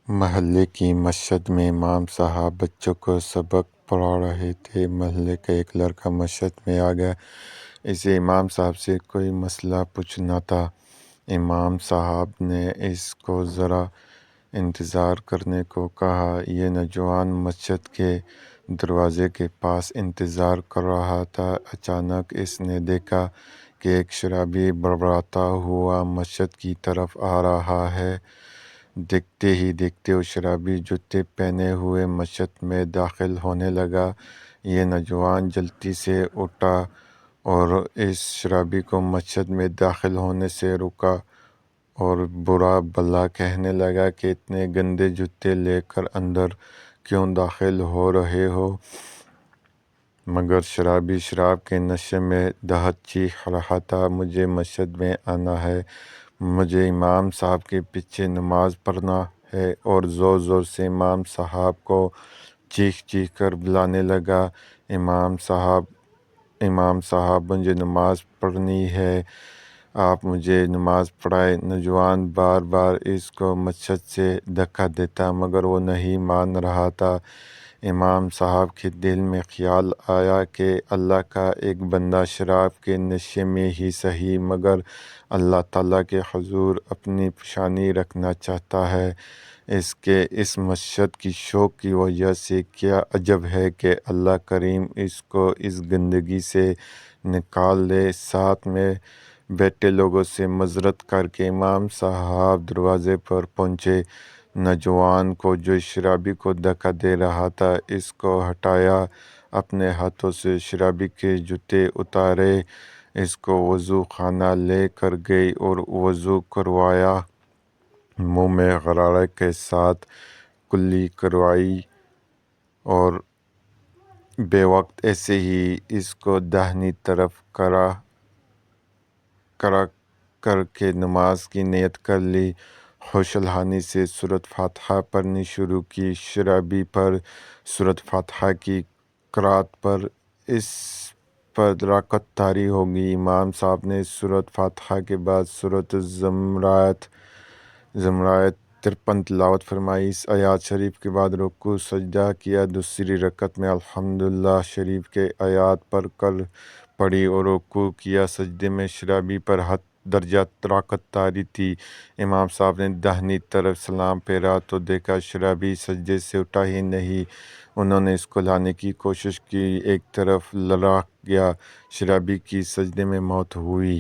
محلے کی مسجد میں امام صاحب بچوں کو سبق پڑھا رہے تھے۔ محلے کا ایک لڑکا مسجد میں آ گیا۔ اسے امام صاحب سے کوئی مسئلہ پوچھنا تھا۔ امام صاحب نے اس کو ذرا انتظار کرنے کو کہا۔ یہ نوجوان مسجد کے دروازے کے پاس انتظار کر رہا تھا۔ اچانک اس نے دیکھا کہ ایک شرابی بڑبڑاتا ہوا مسجد کی طرف آ رہا ہے۔ دیکھتے ہی دیکھتے وہ شرابی جوتے پہنے ہوئے مسجد میں داخل ہونے لگا۔ یہ نوجوان جلدی سے اٹھا اور اس شرابی کو مسجد میں داخل ہونے سے روکا اور برا بھلا کہنے لگا کہ اتنے گندے جوتے لے کر اندر کیوں داخل ہو رہے ہو؟ مگر شرابی شراب کے نشے میں دہت چیخ رہا تھا، مجھے مسجد میں آنا ہے، مجھے امام صاحب کے پیچھے نماز پڑھنا ہے، اور زور زور سے امام صاحب کو چیخ چیخ کر بلانے لگا، امام صاحب مجھے نماز پڑھنی ہے، آپ مجھے نماز پڑھائیں۔ نوجوان بار بار اس کو مسجد سے دھکا دیتا مگر وہ نہیں مان رہا تھا۔ امام صاحب کے دل میں خیال آیا کہ اللہ کا ایک بندہ شراب کے نشے میں ہی صحیح مگر اللہ تعالیٰ کے حضور اپنی پیشانی رکھنا چاہتا ہے۔ اس کے اس مسجد کی شوق کی وجہ سے کیا عجب ہے کہ اللہ کریم اس کو اس گندگی سے نکال دے۔ ساتھ میں بیٹھے لوگوں سے معذرت کر کے امام صاحب دروازے پر پہنچے۔ نوجوان کو جو شرابی کو دھکا دے رہا تھا اس کو ہٹایا، اپنے ہاتھوں سے شرابی کے جوتے اتارے، اس کو وضو خانہ لے کر گئی اور وضو کروایا، منہ میں غرارے کے ساتھ کلی کروائی اور بیوقت ایسے ہی اس کو داہنی طرف کرا کر کے نماز کی نیت کر لی۔ ہوش الحانی سے سورۃ فاتحہ پڑھنی شروع کی۔ شرابی پر سورۃ فاتحہ کی قرأت پر اس پر رکعت طاری ہوگی۔ امام صاحب نے سورۃ فاتحہ کے بعد سورۃ الزمرات 53 تلاوت فرمائی۔ اس آیات شریف کے بعد رکوع سجدہ کیا۔ دوسری رکعت میں الحمدللہ شریف کے آیات پڑھ کر پڑھی اور رکوع کیا۔ سجدے میں شرابی پر 7 درجہ رکعت طاری تھی۔ امام صاحب نے داہنی طرف سلام پھیرا تو دیکھا شرابی سجدے سے اٹھا ہی نہیں۔ انہوں نے اس کو لانے کی کوشش کی، ایک طرف لڑکھ گیا، شرابی کی سجدے میں موت ہوئی۔